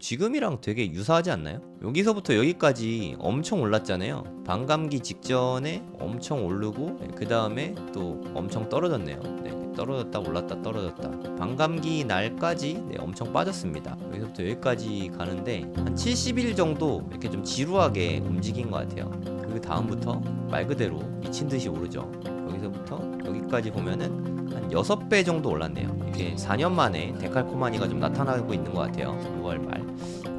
지금이랑 되게 유사하지 않나요? 여기서부터 여기까지 엄청 올랐잖아요. 반감기 직전에 엄청 오르고 그 다음에 또 엄청 떨어졌네요. 떨어졌다 올랐다 떨어졌다. 반감기 날까지 엄청 빠졌습니다. 여기서부터 여기까지 가는데 한 70일 정도 이렇게 좀 지루하게 움직인 것 같아요. 그 다음부터 말 그대로 미친 듯이 오르죠. 여기서부터 여기까지 보면은 한 6배 정도 올랐네요. 이게 4년 만에 데칼코마니가 좀 나타나고 있는 것 같아요. 6월 말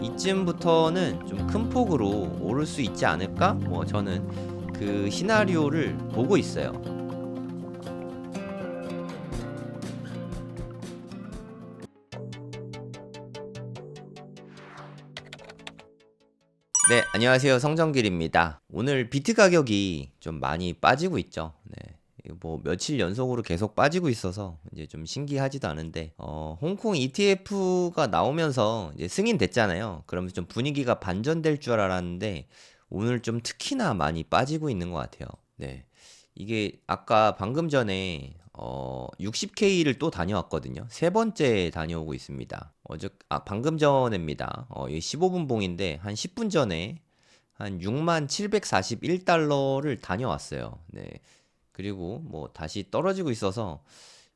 이쯤부터는 좀 큰 폭으로 오를 수 있지 않을까? 뭐 저는 그 시나리오를 보고 있어요. 네, 안녕하세요. 성정길입니다. 오늘 비트 가격이 좀 많이 빠지고 있죠. 뭐 며칠 연속으로 계속 빠지고 있어서 이제 좀 신기하지도 않은데 홍콩 ETF가 나오면서 이제 승인됐잖아요. 그러면서 좀 분위기가 반전될 줄 알았는데 오늘 좀 특히나 많이 빠지고 있는 것 같아요. 이게 아까 방금 전에 60K를 또 다녀왔거든요. 세 번째 다녀오고 있습니다. 방금 전입니다. 이게 15분 봉인데 한 10분 전에 한 6741달러를 다녀왔어요. 그리고 뭐 다시 떨어지고 있어서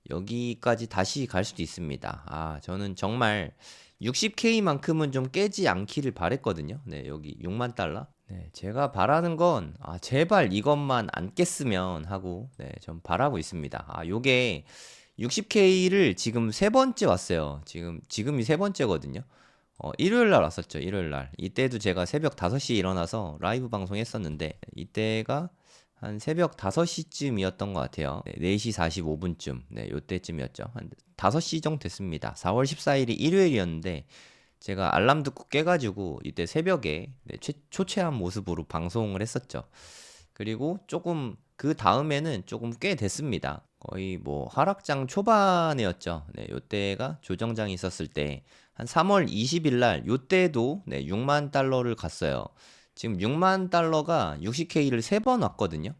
여기까지 다시 갈 수도 있습니다. 저는 정말 60K만큼은 좀 깨지 않기를 바랬거든요. 여기 6만 달러. 제가 바라는 건 제발 이것만 안 깼으면 하고 좀 바라고 있습니다. 요게 60K를 지금 세 번째 왔어요. 지금이 세 번째거든요. 일요일 날 왔었죠. 일요일 날. 이때도 제가 새벽 5시에 일어나서 라이브 방송했었는데 이때가 한 새벽 5시쯤이었던 것 같아요. 4시 45분쯤. 요때쯤이었죠. 한 5시 정도 됐습니다. 4월 14일이 일요일이었는데 제가 알람 듣고 깨가지고 이때 새벽에 초췌한 모습으로 방송을 했었죠. 그리고 조금 그 다음에는 조금 꽤 됐습니다. 거의 뭐 하락장 초반이었죠. 요때가 조정장이 있었을 때 한 3월 20일 날 요때도 6만 달러를 갔어요. 지금 6만 달러가 60K를 3번 왔거든요.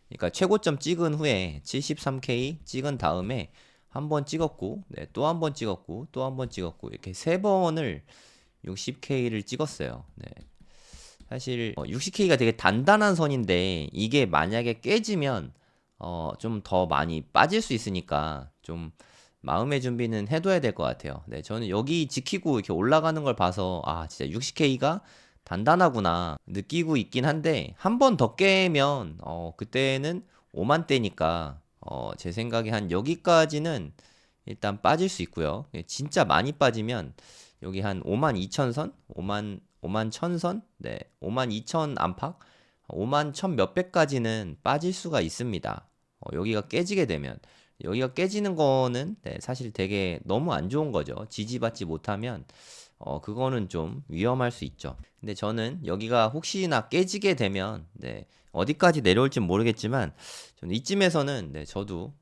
그러니까 최고점 찍은 후에 73K 찍은 다음에 한 번 찍었고, 또 한 번 찍었고, 또 한 번 찍었고, 이렇게 3번을 60K를 찍었어요. 사실 60K가 되게 단단한 선인데 이게 만약에 깨지면 좀 더 많이 빠질 수 있으니까 좀 마음의 준비는 해둬야 될 것 같아요. 저는 여기 지키고 이렇게 올라가는 걸 봐서 진짜 60K가 단단하구나 느끼고 있긴 한데 한 번 더 깨면 그때는 5만 대니까 제 생각에 한 여기까지는 일단 빠질 수 있고요. 진짜 많이 빠지면 여기 한 5만 2천 선? 5만 1천 선? 5만 2천 안팎? 5만 1천 몇백까지는 빠질 수가 있습니다. 여기가 깨지게 되면 여기가 깨지는 거는 사실 되게 너무 안 좋은 거죠. 지지받지 못하면 그거는 좀 위험할 수 있죠. 근데 저는 여기가 혹시나 깨지게 되면 어디까지 내려올지 모르겠지만 저는 이쯤에서는 저도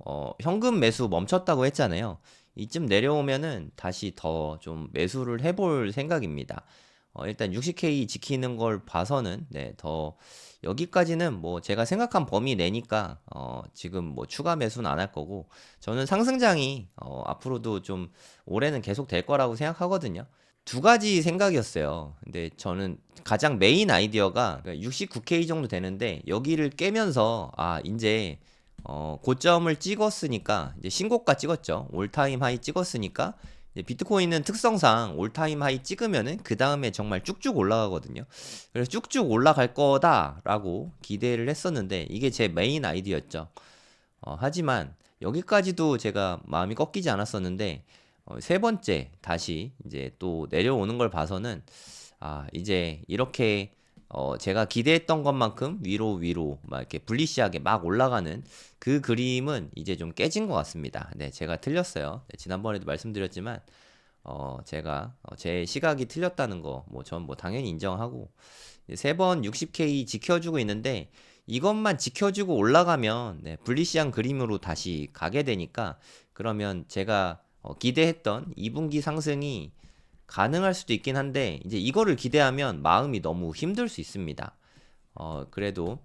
현금 매수 멈췄다고 했잖아요. 이쯤 내려오면은 다시 더 좀 매수를 해볼 생각입니다. 일단 60K 지키는 걸 봐서는 더 여기까지는 뭐 제가 생각한 범위 내니까 지금 뭐 추가 매수는 안 할 거고 저는 상승장이 앞으로도 좀 올해는 계속 될 거라고 생각하거든요. 두 가지 생각이었어요. 근데 저는 가장 메인 아이디어가 69K 정도 되는데 여기를 깨면서 이제 고점을 찍었으니까 이제 신고가 찍었죠. 올타임 하이 찍었으니까 비트코인은 특성상 올타임 하이 찍으면은 그 다음에 정말 쭉쭉 올라가거든요. 그래서 쭉쭉 올라갈 거다라고 기대를 했었는데 이게 제 메인 아이디어였죠. 하지만 여기까지도 제가 마음이 꺾이지 않았었는데 세 번째 다시 이제 또 내려오는 걸 봐서는 이제 이렇게 제가 기대했던 것만큼 위로 막 이렇게 불리시하게 막 올라가는 그 그림은 이제 좀 깨진 것 같습니다. 제가 틀렸어요. 지난번에도 말씀드렸지만 제가 제 시각이 틀렸다는 거 전 뭐 당연히 인정하고 세 번 60K 지켜주고 있는데 이것만 지켜주고 올라가면 불리시한 그림으로 다시 가게 되니까 그러면 제가 기대했던 2분기 상승이 가능할 수도 있긴 한데 이제 이거를 기대하면 마음이 너무 힘들 수 있습니다. 그래도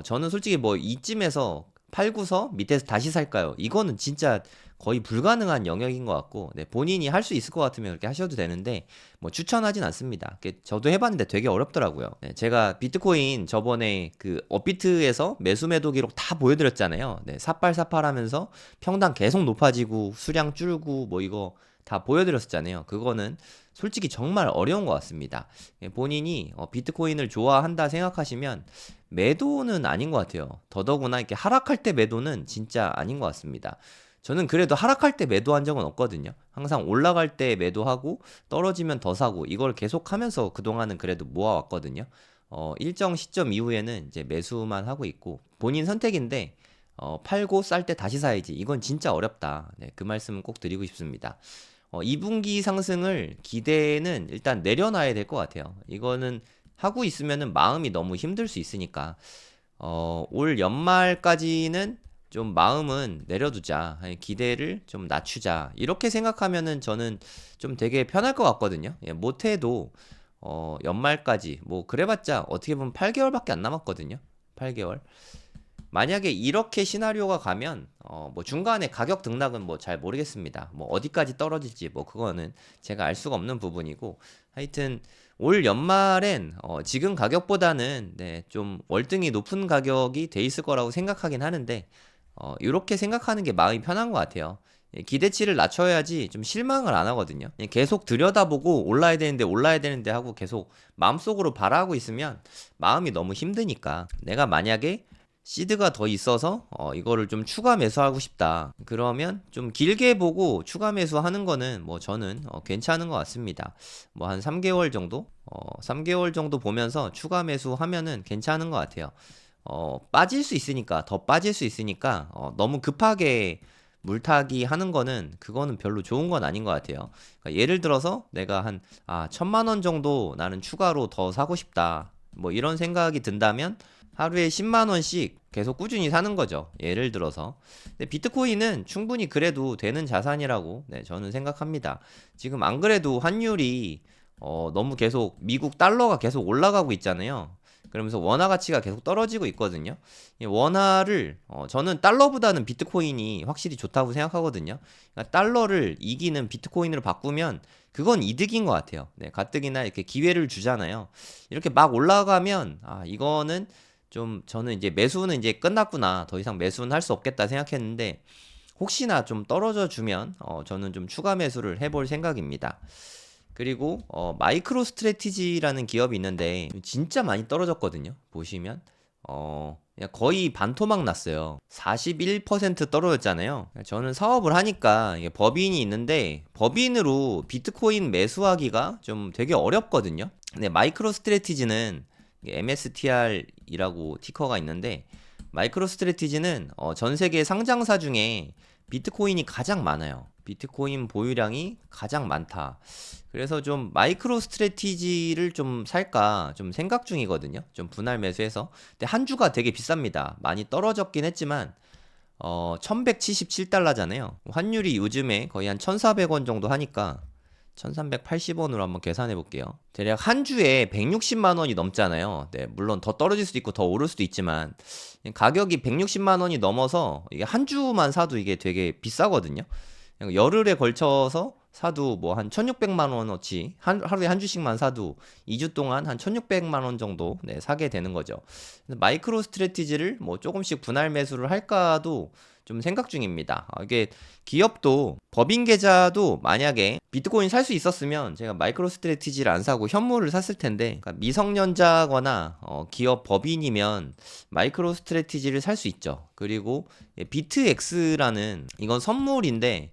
저는 솔직히 뭐 이쯤에서 팔고서 밑에서 다시 살까요? 이거는 진짜 거의 불가능한 영역인 것 같고, 네, 본인이 할 수 있을 것 같으면 그렇게 하셔도 되는데, 뭐 추천하진 않습니다. 저도 해봤는데 되게 어렵더라고요. 네, 제가 비트코인 저번에 그 업비트에서 매수 매도 기록 다 보여드렸잖아요. 네, 삿발삿발 하면서 평당 계속 높아지고 수량 줄고 뭐 이거 다 보여드렸었잖아요. 그거는 솔직히 정말 어려운 것 같습니다. 본인이 비트코인을 좋아한다 생각하시면 매도는 아닌 것 같아요. 더더구나 이렇게 하락할 때 매도는 진짜 아닌 것 같습니다. 저는 그래도 하락할 때 매도한 적은 없거든요. 항상 올라갈 때 매도하고 떨어지면 더 사고 이걸 계속하면서 그동안은 그래도 모아왔거든요. 일정 시점 이후에는 이제 매수만 하고 있고 본인 선택인데 팔고 쌀 때 다시 사야지. 이건 진짜 어렵다. 네, 그 말씀은 꼭 드리고 싶습니다. 2분기 상승을 기대는 일단 내려놔야 될 것 같아요. 이거는 하고 있으면은 마음이 너무 힘들 수 있으니까 올 연말까지는 좀 마음은 내려두자. 아니, 기대를 좀 낮추자. 이렇게 생각하면은 저는 좀 되게 편할 것 같거든요. 예, 못해도 연말까지 뭐 그래봤자 어떻게 보면 8개월밖에 안 남았거든요. 8개월. 만약에 이렇게 시나리오가 가면 뭐 중간에 가격 등락은 뭐 잘 모르겠습니다. 뭐 어디까지 떨어질지 뭐 그거는 제가 알 수가 없는 부분이고 하여튼 올 연말엔 지금 가격보다는 네, 좀 월등히 높은 가격이 돼 있을 거라고 생각하긴 하는데 이렇게 생각하는 게 마음이 편한 것 같아요. 예, 기대치를 낮춰야지 좀 실망을 안 하거든요. 예, 계속 들여다보고 올라야 되는데 하고 계속 마음속으로 바라고 있으면 마음이 너무 힘드니까 내가 만약에 시드가 더 있어서 이거를 좀 추가 매수하고 싶다. 그러면 좀 길게 보고 추가 매수하는 거는 뭐 저는 괜찮은 것 같습니다. 뭐 한 3개월 정도? 3개월 정도 보면서 추가 매수하면은 괜찮은 것 같아요. 빠질 수 있으니까, 더 빠질 수 있으니까 너무 급하게 물타기 하는 거는 그거는 별로 좋은 건 아닌 것 같아요. 그러니까 예를 들어서 내가 한 1,000만 원 정도 나는 추가로 더 사고 싶다. 뭐 이런 생각이 든다면 하루에 10만 원씩 계속 꾸준히 사는 거죠. 예를 들어서. 근데 비트코인은 충분히 그래도 되는 자산이라고 네, 저는 생각합니다. 지금 안 그래도 환율이 너무 계속 미국 달러가 계속 올라가고 있잖아요. 그러면서 원화 가치가 계속 떨어지고 있거든요. 이 원화를 저는 달러보다는 비트코인이 확실히 좋다고 생각하거든요. 그러니까 달러를 이기는 비트코인으로 바꾸면 그건 이득인 것 같아요. 네, 가뜩이나 이렇게 기회를 주잖아요. 이렇게 막 올라가면 이거는 좀 저는 이제 매수는 이제 끝났구나. 더 이상 매수는 할 수 없겠다 생각했는데 혹시나 좀 떨어져 주면 저는 좀 추가 매수를 해볼 생각입니다. 그리고 마이크로 스트래티지라는 기업이 있는데 진짜 많이 떨어졌거든요. 보시면 그냥 거의 반토막 났어요. 41% 떨어졌잖아요. 저는 사업을 하니까 이게 법인이 있는데 법인으로 비트코인 매수하기가 좀 되게 어렵거든요. 근데 마이크로 스트래티지는 MSTR이라고 티커가 있는데 마이크로 스트래티지는 전 세계 상장사 중에 비트코인이 가장 많아요. 비트코인 보유량이 가장 많다. 그래서 좀 마이크로 스트래티지를 좀 살까 좀 생각 중이거든요. 좀 분할 매수해서. 근데 한 주가 되게 비쌉니다. 많이 떨어졌긴 했지만 1177달러잖아요. 환율이 요즘에 거의 한 1400원 정도 하니까 1380원으로 한번 계산해 볼게요. 대략 한 주에 160만 원이 넘잖아요. 네, 물론 더 떨어질 수도 있고 더 오를 수도 있지만 가격이 160만 원이 넘어서 이게 한 주만 사도 이게 되게 비싸거든요. 열흘에 걸쳐서 사도 뭐 한 1600만 원어치 하루에 한 주씩만 사도 2주 동안 한 1600만 원 정도 네, 사게 되는 거죠. 마이크로 스트래티지를 뭐 조금씩 분할 매수를 할까도 좀 생각 중입니다. 이게 기업도 법인 계좌도 만약에 비트코인 살 수 있었으면 제가 마이크로 스트래티지를 안 사고 현물을 샀을 텐데 그러니까 미성년자거나 기업 법인이면 마이크로 스트래티지를 살 수 있죠. 그리고 비트X라는 이건 선물인데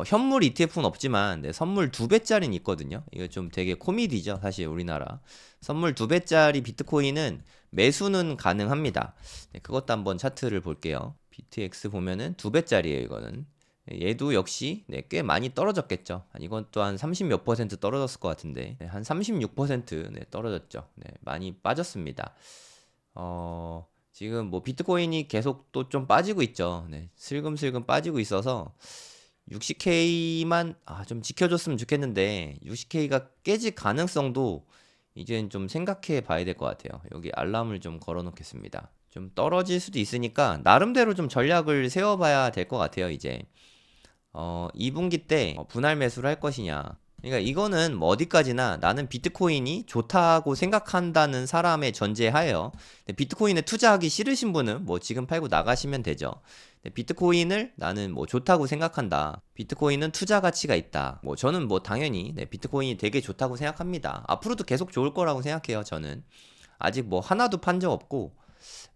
현물 ETF는 없지만 네, 선물 2배짜리는 있거든요. 이거 좀 되게 코미디죠. 사실 우리나라 선물 2배짜리 비트코인은 매수는 가능합니다. 네, 그것도 한번 차트를 볼게요. BTX 보면은 2배짜리예요. 이거는 얘도 역시 네, 꽤 많이 떨어졌겠죠. 이건 또 한 30 몇 퍼센트 떨어졌을 것 같은데 네, 한 36% 네, 떨어졌죠. 네, 많이 빠졌습니다. 지금 뭐 비트코인이 계속 또 좀 빠지고 있죠. 네, 슬금슬금 빠지고 있어서 60K만 좀 지켜줬으면 좋겠는데 60K가 깨질 가능성도 이제는 좀 생각해 봐야 될 것 같아요. 여기 알람을 좀 걸어 놓겠습니다. 좀 떨어질 수도 있으니까 나름대로 좀 전략을 세워봐야 될 것 같아요, 이제. 2분기 때 분할 매수를 할 것이냐. 그러니까 이거는 뭐 어디까지나 나는 비트코인이 좋다고 생각한다는 사람의 전제하에요. 근데 비트코인에 투자하기 싫으신 분은 뭐 지금 팔고 나가시면 되죠. 근데 비트코인을 나는 뭐 좋다고 생각한다. 비트코인은 투자 가치가 있다. 뭐 저는 뭐 당연히 비트코인이 되게 좋다고 생각합니다. 앞으로도 계속 좋을 거라고 생각해요, 저는. 아직 뭐 하나도 판 적 없고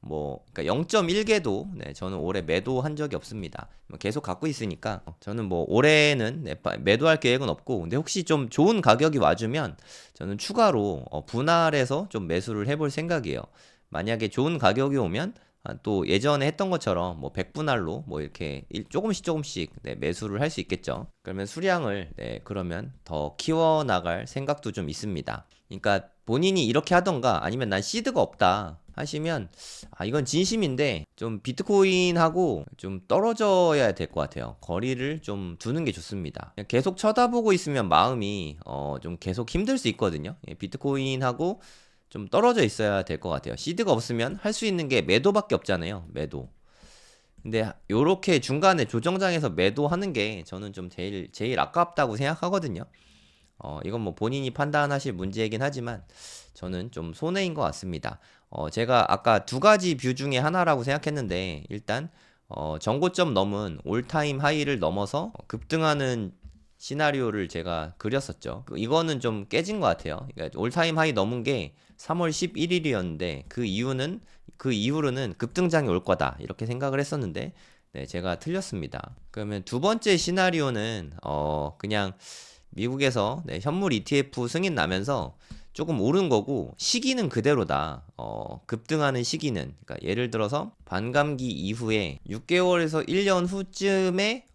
뭐 그러니까 0.1개도 저는 올해 매도한 적이 없습니다. 뭐 계속 갖고 있으니까 저는 뭐 올해는 매도할 계획은 없고, 근데 혹시 좀 좋은 가격이 와주면 저는 추가로 분할해서 좀 매수를 해볼 생각이에요. 만약에 좋은 가격이 오면 또 예전에 했던 것처럼 뭐 100분할로 뭐 이렇게 조금씩 조금씩 매수를 할 수 있겠죠. 그러면 수량을 그러면 더 키워 나갈 생각도 좀 있습니다. 그러니까 본인이 이렇게 하던가 아니면 난 시드가 없다 하시면 이건 진심인데 좀 비트코인하고 좀 떨어져야 될 것 같아요. 거리를 좀 두는 게 좋습니다. 그냥 계속 쳐다보고 있으면 마음이 좀 계속 힘들 수 있거든요. 비트코인하고 좀 떨어져 있어야 될 것 같아요. 시드가 없으면 할 수 있는 게 매도밖에 없잖아요. 매도. 근데 요렇게 중간에 조정장에서 매도하는 게 저는 좀 제일 아깝다고 생각하거든요. 이건 뭐 본인이 판단하실 문제이긴 하지만 저는 좀 손해인 것 같습니다. 제가 아까 두 가지 뷰 중에 하나라고 생각했는데 일단 전고점 넘은 올타임 하이를 넘어서 급등하는 시나리오를 제가 그렸었죠. 이거는 좀 깨진 것 같아요. 그러니까 올타임 하이 넘은 게 3월 11일이었는데 그 이후로는 급등장이 올 거다 이렇게 생각을 했었는데 제가 틀렸습니다. 그러면 두 번째 시나리오는 그냥 미국에서 현물 ETF 승인 나면서 조금 오른 거고 시기는 그대로다. 급등하는 시기는 그러니까 예를 들어서 반감기 이후에 6개월에서 1년 후쯤에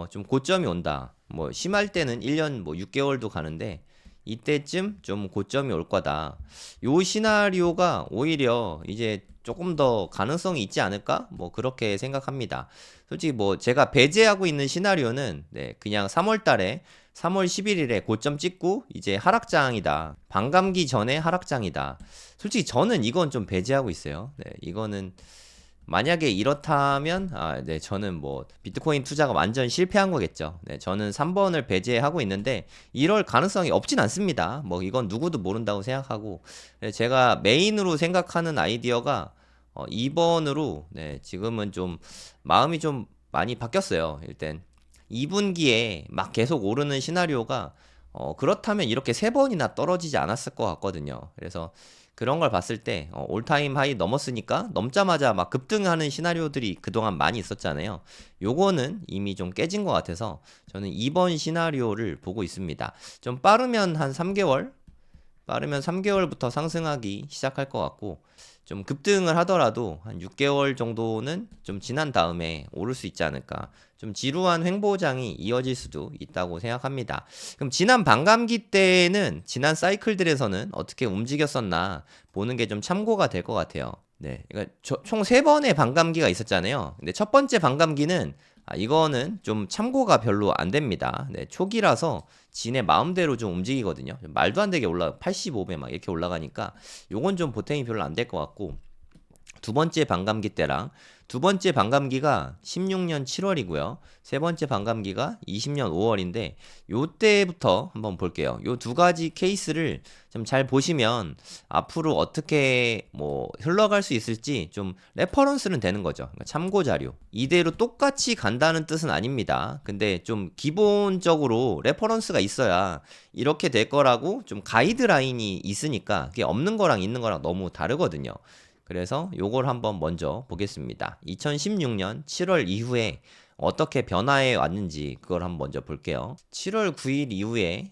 좀 고점이 온다. 뭐 심할 때는 1년 뭐 6개월도 가는데 이때쯤 좀 고점이 올 거다. 요 시나리오가 오히려 이제 조금 더 가능성이 있지 않을까? 뭐 그렇게 생각합니다. 솔직히 뭐 제가 배제하고 있는 시나리오는 그냥 3월 달에 3월 11일에 고점 찍고 이제 하락장이다. 반감기 전에 하락장이다. 솔직히 저는 이건 좀 배제하고 있어요. 이거는 만약에 이렇다면 저는 뭐 비트코인 투자가 완전 실패한 거겠죠. 저는 3번을 배제하고 있는데 이럴 가능성이 없진 않습니다. 뭐 이건 누구도 모른다고 생각하고 제가 메인으로 생각하는 아이디어가 2번으로 지금은 좀 마음이 좀 많이 바뀌었어요. 일단 2분기에 막 계속 오르는 시나리오가 그렇다면 이렇게 3번이나 떨어지지 않았을 것 같거든요. 그래서 그런 걸 봤을 때 올타임 하이 넘었으니까 넘자마자 막 급등하는 시나리오들이 그동안 많이 있었잖아요. 요거는 이미 좀 깨진 것 같아서 저는 2번 시나리오를 보고 있습니다. 좀 빠르면 한 3개월? 빠르면 3개월부터 상승하기 시작할 것 같고 좀 급등을 하더라도 한 6개월 정도는 좀 지난 다음에 오를 수 있지 않을까. 좀 지루한 횡보장이 이어질 수도 있다고 생각합니다. 그럼 지난 반감기 때는 지난 사이클들에서는 어떻게 움직였었나 보는 게 좀 참고가 될 것 같아요. 그러니까 총 3번의 반감기가 있었잖아요. 근데 첫 번째 반감기는 이거는 좀 참고가 별로 안 됩니다. 초기라서 지네 마음대로 좀 움직이거든요. 말도 안 되게 85배 막 이렇게 올라가니까 요건 좀 보탬이 별로 안 될 것 같고, 두 번째 반감기 때랑 두 번째 반감기가 16년 7월이고요. 세 번째 반감기가 20년 5월인데 요때부터 한번 볼게요. 요 두 가지 케이스를 좀 잘 보시면 앞으로 어떻게 뭐 흘러갈 수 있을지 좀 레퍼런스는 되는 거죠. 그러니까 참고 자료. 이대로 똑같이 간다는 뜻은 아닙니다. 근데 좀 기본적으로 레퍼런스가 있어야 이렇게 될 거라고 좀 가이드라인이 있으니까 그게 없는 거랑 있는 거랑 너무 다르거든요. 그래서 요걸 한번 먼저 보겠습니다. 2016년 7월 이후에 어떻게 변화해 왔는지 그걸 한번 먼저 볼게요. 7월 9일 이후에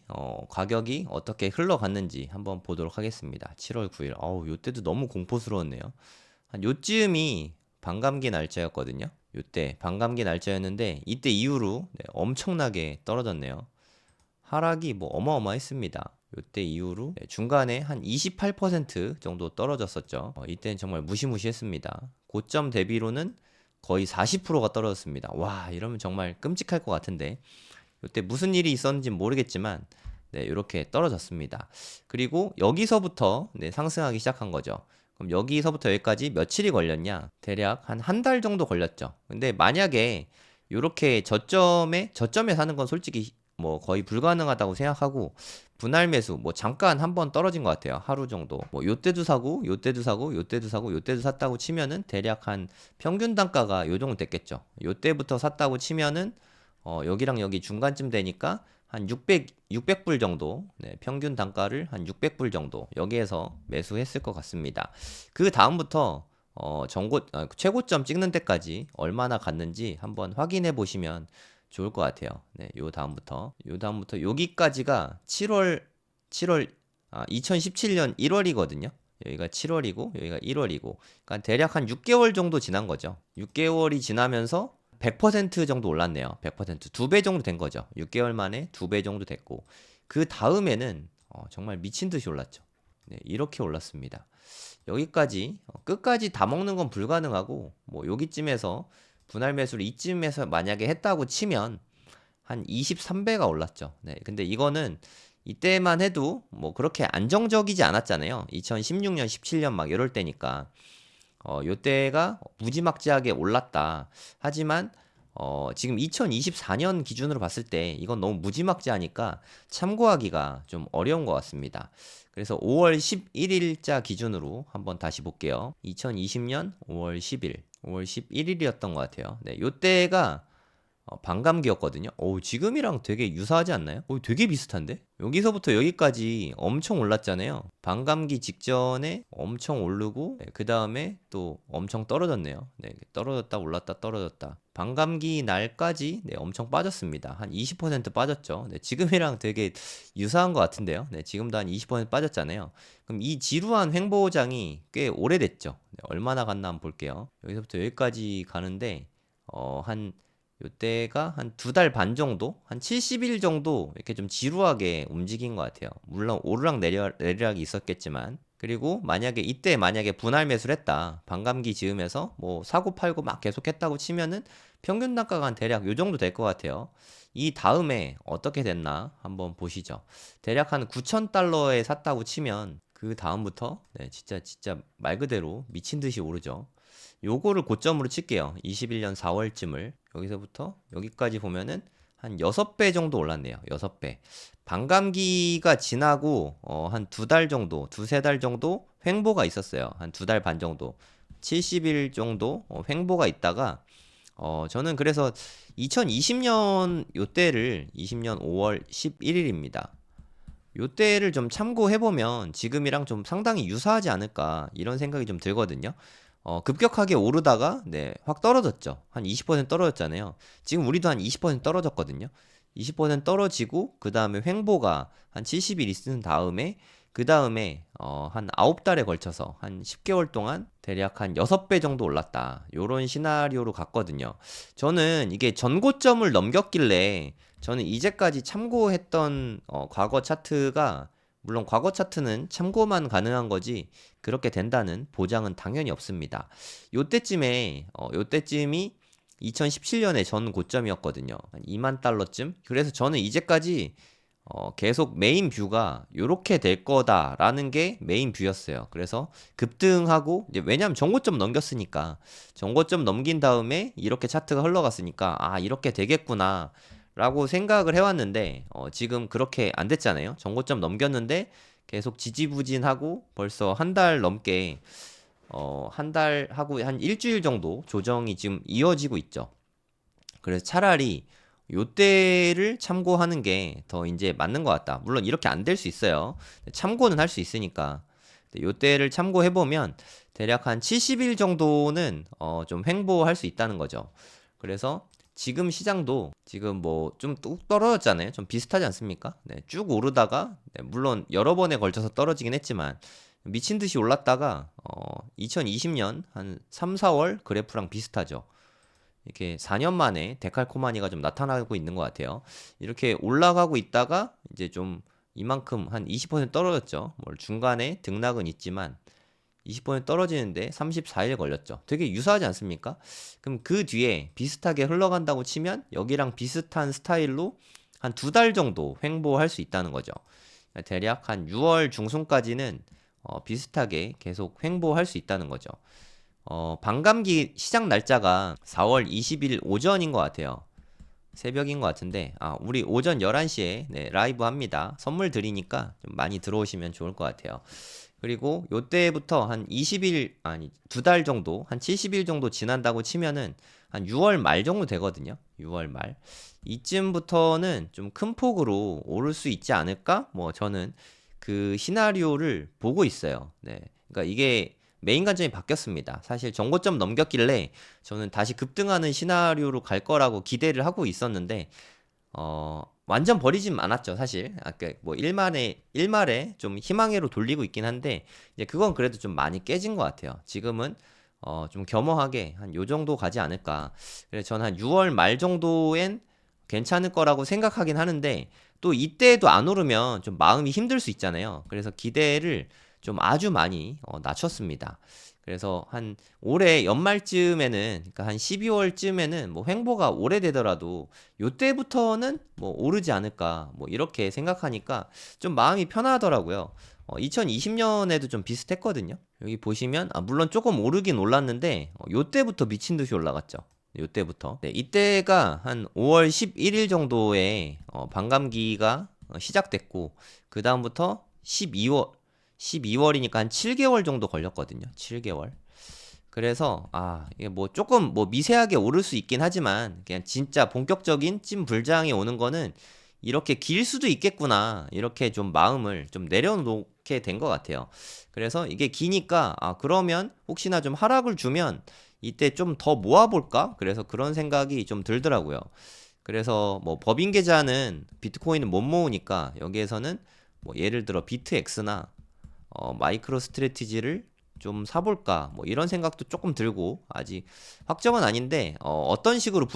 가격이 어떻게 흘러갔는지 한번 보도록 하겠습니다. 7월 9일. 요때도 너무 공포스러웠네요. 한 요쯤이 반감기 날짜였거든요. 요때 반감기 날짜였는데 이때 이후로 엄청나게 떨어졌네요. 하락이 뭐 어마어마했습니다. 요때 이후로 중간에 한 28% 정도 떨어졌었죠. 이때는 정말 무시무시했습니다. 고점 대비로는 거의 40%가 떨어졌습니다. 와, 이러면 정말 끔찍할 것 같은데 요때 무슨 일이 있었는지 모르겠지만 이렇게 떨어졌습니다. 그리고 여기서부터 상승하기 시작한 거죠. 그럼 여기서부터 여기까지 며칠이 걸렸냐? 대략 한 달 정도 걸렸죠. 근데 만약에 이렇게 저점에 사는 건 솔직히 뭐 거의 불가능하다고 생각하고 분할 매수 뭐 잠깐 한번 떨어진 것 같아요. 하루 정도. 뭐 요때도 사고 요때도 사고 요때도 사고 요때도 샀다고 치면은 대략 한 평균 단가가 요 정도 됐겠죠. 요때부터 샀다고 치면은 여기랑 여기 중간쯤 되니까 한 600불 정도, 네, 평균 단가를 한 600불 정도 여기에서 매수했을 것 같습니다. 그 다음부터 최고점 찍는 데까지 얼마나 갔는지 한번 확인해 보시면 좋을 것 같아요. 네, 요 다음부터 여기까지가 2017년 1월이거든요. 여기가 7월이고 여기가 1월이고 그러니까 대략 한 6개월 정도 지난 거죠. 6개월이 지나면서 100% 정도 올랐네요. 100%. 2배 정도 된 거죠. 6개월 만에 2배 정도 됐고 그 다음에는 정말 미친 듯이 올랐죠. 네, 이렇게 올랐습니다. 여기까지 끝까지 다 먹는 건 불가능하고 뭐 여기쯤에서 분할 매수를 이쯤에서 만약에 했다고 치면 한 23배가 올랐죠. 네, 근데 이거는 이때만 해도 뭐 그렇게 안정적이지 않았잖아요. 2016년, 17년 막 이럴 때니까. 요때가 무지막지하게 올랐다. 하지만 지금 2024년 기준으로 봤을 때 이건 너무 무지막지하니까 참고하기가 좀 어려운 것 같습니다. 그래서 5월 11일자 기준으로 한번 다시 볼게요. 2020년 5월 10일, 5월 11일이었던 것 같아요. 네, 요때가 반감기였거든요. 지금이랑 되게 유사하지 않나요? 되게 비슷한데? 여기서부터 여기까지 엄청 올랐잖아요. 반감기 직전에 엄청 오르고, 네, 그 다음에 또 엄청 떨어졌네요. 네, 떨어졌다, 올랐다, 떨어졌다. 반감기 날까지, 네, 엄청 빠졌습니다. 한 20% 빠졌죠. 네, 지금이랑 되게 유사한 것 같은데요. 네, 지금도 한 20% 빠졌잖아요. 그럼 이 지루한 횡보장이 꽤 오래됐죠. 네, 얼마나 갔나 한번 볼게요. 여기서부터 여기까지 가는데, 한 요때가 한 2달 반 정도? 한 70일 정도 이렇게 좀 지루하게 움직인 것 같아요. 물론 오르락 내리락이 있었겠지만. 그리고 만약에 분할 매수를 했다. 반감기 즈음에서 뭐 사고 팔고 막 계속 했다고 치면은 평균 단가가 한 대략 요 정도 될 것 같아요. 이 다음에 어떻게 됐나 한번 보시죠. 대략 한 9,000달러에 샀다고 치면 그 다음부터 네, 진짜 말 그대로 미친 듯이 오르죠. 요거를 고점으로 칠게요. 21년 4월쯤을 여기서부터 여기까지 보면은 한 6배 정도 올랐네요. 6배. 반감기가 지나고 한 2달 정도, 2~3달 정도 횡보가 있었어요. 한 2달 반 정도. 70일 정도 횡보가 있다가 저는 그래서 2020년 요때를 20년 5월 11일입니다. 요때를 좀 참고해보면 지금이랑 좀 상당히 유사하지 않을까 이런 생각이 좀 들거든요. 급격하게 오르다가 네, 확 떨어졌죠. 한 20% 떨어졌잖아요. 지금 우리도 한 20% 떨어졌거든요. 20% 떨어지고 그 다음에 횡보가 한 70일 있은 다음에 그 다음에 한 9달에 걸쳐서 한 10개월 동안 대략 한 6배 정도 올랐다. 요런 시나리오로 갔거든요. 저는 이게 전고점을 넘겼길래 저는 이제까지 참고했던 과거 차트가 물론 과거 차트는 참고만 가능한 거지 그렇게 된다는 보장은 당연히 없습니다. 요때쯤이 2017년의 전 고점이었거든요. 한 2만 달러쯤. 그래서 저는 이제까지 계속 메인 뷰가 요렇게 될 거다라는 게 메인 뷰였어요. 그래서 급등하고 이제 왜냐면 전고점 넘겼으니까 전고점 넘긴 다음에 이렇게 차트가 흘러갔으니까 이렇게 되겠구나. 라고 생각을 해왔는데 지금 그렇게 안 됐잖아요. 전고점 넘겼는데 계속 지지부진하고 벌써 한 달 넘게 한 달 하고 한 일주일 정도 조정이 지금 이어지고 있죠. 그래서 차라리 요때를 참고하는 게 더 이제 맞는 것 같다. 물론 이렇게 안 될 수 있어요. 참고는 할 수 있으니까. 요때를 참고해보면 대략 한 70일 정도는 좀 횡보할 수 있다는 거죠. 그래서 지금 시장도 지금 뭐 좀 뚝 떨어졌잖아요. 좀 비슷하지 않습니까? 네, 쭉 오르다가 네, 물론 여러 번에 걸쳐서 떨어지긴 했지만 미친 듯이 올랐다가 2020년 한 3, 4월 그래프랑 비슷하죠. 이렇게 4년 만에 데칼코마니가 좀 나타나고 있는 것 같아요. 이렇게 올라가고 있다가 이제 좀 이만큼 한 20% 떨어졌죠. 뭐 중간에 등락은 있지만 20% 떨어지는데 34일 걸렸죠. 되게 유사하지 않습니까? 그럼 그 뒤에 비슷하게 흘러간다고 치면 여기랑 비슷한 스타일로 한 2달 정도 횡보할 수 있다는 거죠. 대략 한 6월 중순까지는 비슷하게 계속 횡보할 수 있다는 거죠. 반감기 시작 날짜가 4월 20일 오전인 것 같아요. 새벽인 것 같은데, 우리 오전 11시에 네, 라이브 합니다. 선물 드리니까 좀 많이 들어오시면 좋을 것 같아요. 그리고 요때부터 한 20일, 아니, 2달 정도, 한 70일 정도 지난다고 치면은 한 6월 말 정도 되거든요. 6월 말. 이쯤부터는 좀 큰 폭으로 오를 수 있지 않을까? 뭐 저는 그 시나리오를 보고 있어요. 네. 그러니까 이게 메인 관점이 바뀌었습니다. 사실 정고점 넘겼길래 저는 다시 급등하는 시나리오로 갈 거라고 기대를 하고 있었는데, 완전 버리진 않았죠, 사실. 아까 뭐 일말에 좀 희망회로 돌리고 있긴 한데, 이제 그건 그래도 좀 많이 깨진 것 같아요. 지금은 좀 겸허하게 한 요 정도 가지 않을까. 그래서 저는 한 6월 말 정도엔 괜찮을 거라고 생각하긴 하는데, 또 이때도 안 오르면 좀 마음이 힘들 수 있잖아요. 그래서 기대를 좀 아주 많이 낮췄습니다. 그래서 한 올해 연말쯤에는, 그러니까 한 12월쯤에는 뭐 횡보가 오래되더라도 요때부터는 뭐 오르지 않을까, 뭐 이렇게 생각하니까 좀 마음이 편하더라고요. 2020년에도 좀 비슷했거든요. 여기 보시면 물론 조금 오르긴 올랐는데 요때부터 미친 듯이 올라갔죠. 요때부터. 네, 이때가 한 5월 11일 정도에 반감기가 시작됐고, 그 다음부터 12월이니까 한 7개월 정도 걸렸거든요. 7개월. 그래서 이게 뭐 조금 뭐 미세하게 오를 수 있긴 하지만 그냥 진짜 본격적인 찐 불장이 오는 거는 이렇게 길 수도 있겠구나. 이렇게 좀 마음을 좀 내려놓게 된 것 같아요. 그래서 이게 기니까 그러면 혹시나 좀 하락을 주면 이때 좀 더 모아볼까? 그래서 그런 생각이 좀 들더라고요. 그래서 뭐 법인 계좌는 비트코인은 못 모으니까 여기에서는 뭐 예를 들어 비트엑스나 마이크로 스트래티지를 좀 사볼까 뭐 이런 생각도 조금 들고, 아직 확정은 아닌데 어떤 식으로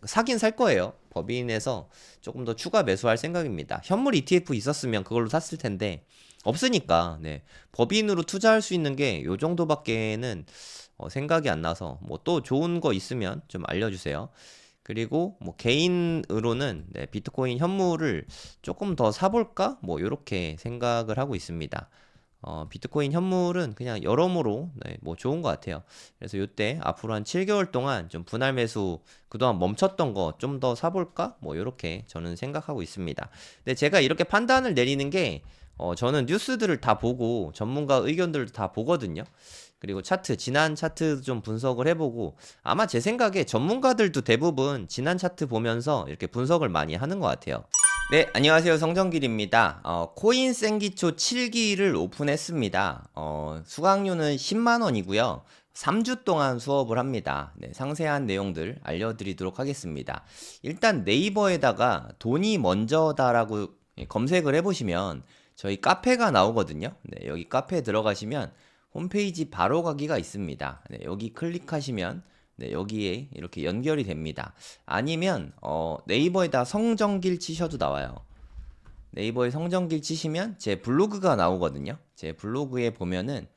사긴 살 거예요. 법인에서 조금 더 추가 매수할 생각입니다. 현물 ETF 있었으면 그걸로 샀을 텐데 없으니까, 네, 법인으로 투자할 수 있는 게 요 정도밖에는 생각이 안 나서, 뭐 또 좋은 거 있으면 좀 알려주세요. 그리고 뭐 개인으로는 네, 비트코인 현물을 조금 더 사볼까 뭐 이렇게 생각을 하고 있습니다. 비트코인 현물은 그냥 여러모로 네, 뭐 좋은 것 같아요. 그래서 이때 앞으로 한 7개월 동안 좀 분할 매수, 그동안 멈췄던 거 좀 더 사볼까? 뭐 이렇게 저는 생각하고 있습니다. 근데 제가 이렇게 판단을 내리는 게 저는 뉴스들을 다 보고 전문가 의견들도 다 보거든요. 그리고 지난 차트 좀 분석을 해보고, 아마 제 생각에 전문가들도 대부분 지난 차트 보면서 이렇게 분석을 많이 하는 것 같아요. 네, 안녕하세요. 성정길입니다. 코인 생기초 7기를 오픈했습니다. 수강료는 10만원이고요. 3주 동안 수업을 합니다. 네, 상세한 내용들 알려드리도록 하겠습니다. 일단 네이버에다가 돈이 먼저다라고 검색을 해보시면 저희 카페가 나오거든요. 네, 여기 카페에 들어가시면 홈페이지 바로 가기가 있습니다. 네, 여기 클릭하시면 네, 여기에 이렇게 연결이 됩니다. 아니면 네이버에다 성정길 치셔도 나와요. 네이버에 성정길 치시면 제 블로그가 나오거든요. 제 블로그에 보면은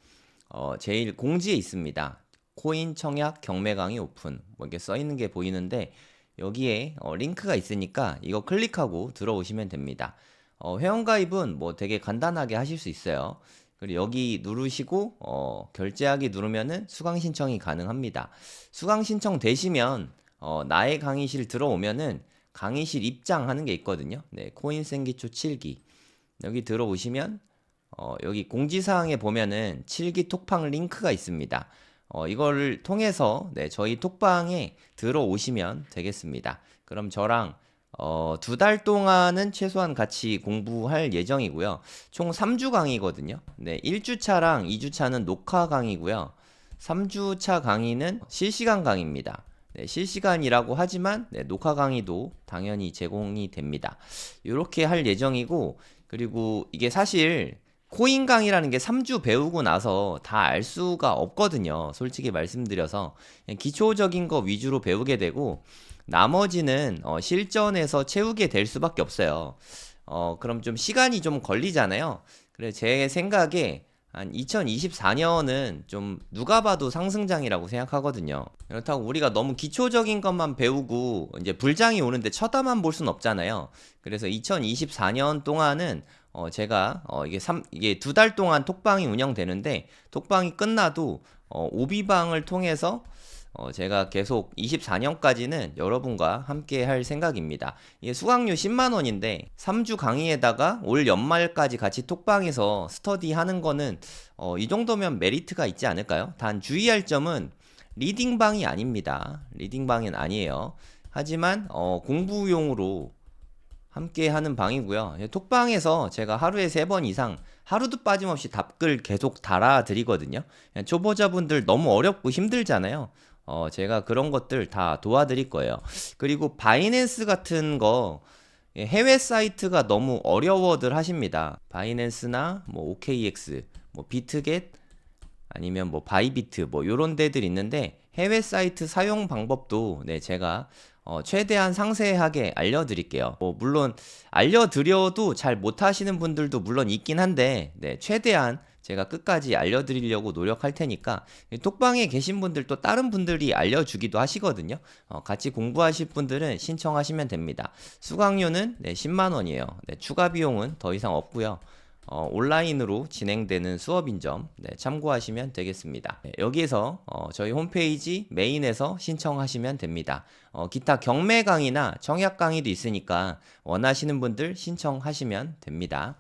제일 공지에 있습니다. 코인 청약 경매 강의 오픈 뭐 이렇게 써 있는 게 보이는데, 여기에 링크가 있으니까 이거 클릭하고 들어오시면 됩니다. 회원가입은 뭐 되게 간단하게 하실 수 있어요. 그리고 여기 누르시고 결제하기 누르면은 수강 신청이 가능합니다. 수강 신청 되시면 나의 강의실 들어오면은 강의실 입장하는 게 있거든요. 네, 코인 생기초 7기 여기 들어오시면 여기 공지사항에 보면은 7기 톡방 링크가 있습니다. 이거를 통해서 네, 저희 톡방에 들어오시면 되겠습니다. 그럼 저랑 2달 동안은 최소한 같이 공부할 예정이고요. 총 3주 강의거든요. 네, 1주차랑 2주차는 녹화 강의고요. 3주차 강의는 실시간 강의입니다. 네, 실시간이라고 하지만 네, 녹화 강의도 당연히 제공이 됩니다. 이렇게 할 예정이고, 그리고 이게 사실 코인 강의라는 게 3주 배우고 나서 다 알 수가 없거든요. 솔직히 말씀드려서 그냥 기초적인 거 위주로 배우게 되고, 나머지는 실전에서 채우게 될 수밖에 없어요. 그럼 좀 시간이 좀 걸리잖아요. 그래 제 생각에 한 2024년은 좀 누가 봐도 상승장이라고 생각하거든요. 그렇다고 우리가 너무 기초적인 것만 배우고 이제 불장이 오는데 쳐다만 볼 순 없잖아요. 그래서 2024년 동안은 제가 이게 2달 동안 톡방이 운영되는데 톡방이 끝나도 오비방을 통해서 제가 계속 24년까지는 여러분과 함께 할 생각입니다. 이게 수강료 10만 원인데 3주 강의에다가 올 연말까지 같이 톡방에서 스터디 하는 거는 이 정도면 메리트가 있지 않을까요? 단 주의할 점은 리딩방이 아닙니다. 리딩방은 아니에요. 하지만 공부용으로 함께 하는 방이고요. 톡방에서 제가 하루에 3번 이상 하루도 빠짐없이 답글 계속 달아드리거든요. 초보자분들 너무 어렵고 힘들잖아요. 제가 그런 것들 다 도와드릴 거예요. 그리고 바이낸스 같은 거 해외 사이트가 너무 어려워들 하십니다. 바이낸스나 뭐 OKX, 뭐 비트겟 아니면 뭐 바이비트 뭐 요런 데들 있는데 해외 사이트 사용 방법도 네, 제가 최대한 상세하게 알려드릴게요. 물론 알려드려도 잘 못하시는 분들도 물론 있긴 한데 네, 최대한 제가 끝까지 알려드리려고 노력할 테니까 톡방에 계신 분들 또 다른 분들이 알려주기도 하시거든요. 같이 공부하실 분들은 신청하시면 됩니다. 수강료는 네, 10만 원이에요. 네, 추가 비용은 더 이상 없고요. 온라인으로 진행되는 수업인 점 네, 참고하시면 되겠습니다. 네, 여기에서 저희 홈페이지 메인에서 신청하시면 됩니다. 기타 경매 강의나 청약 강의도 있으니까 원하시는 분들 신청하시면 됩니다.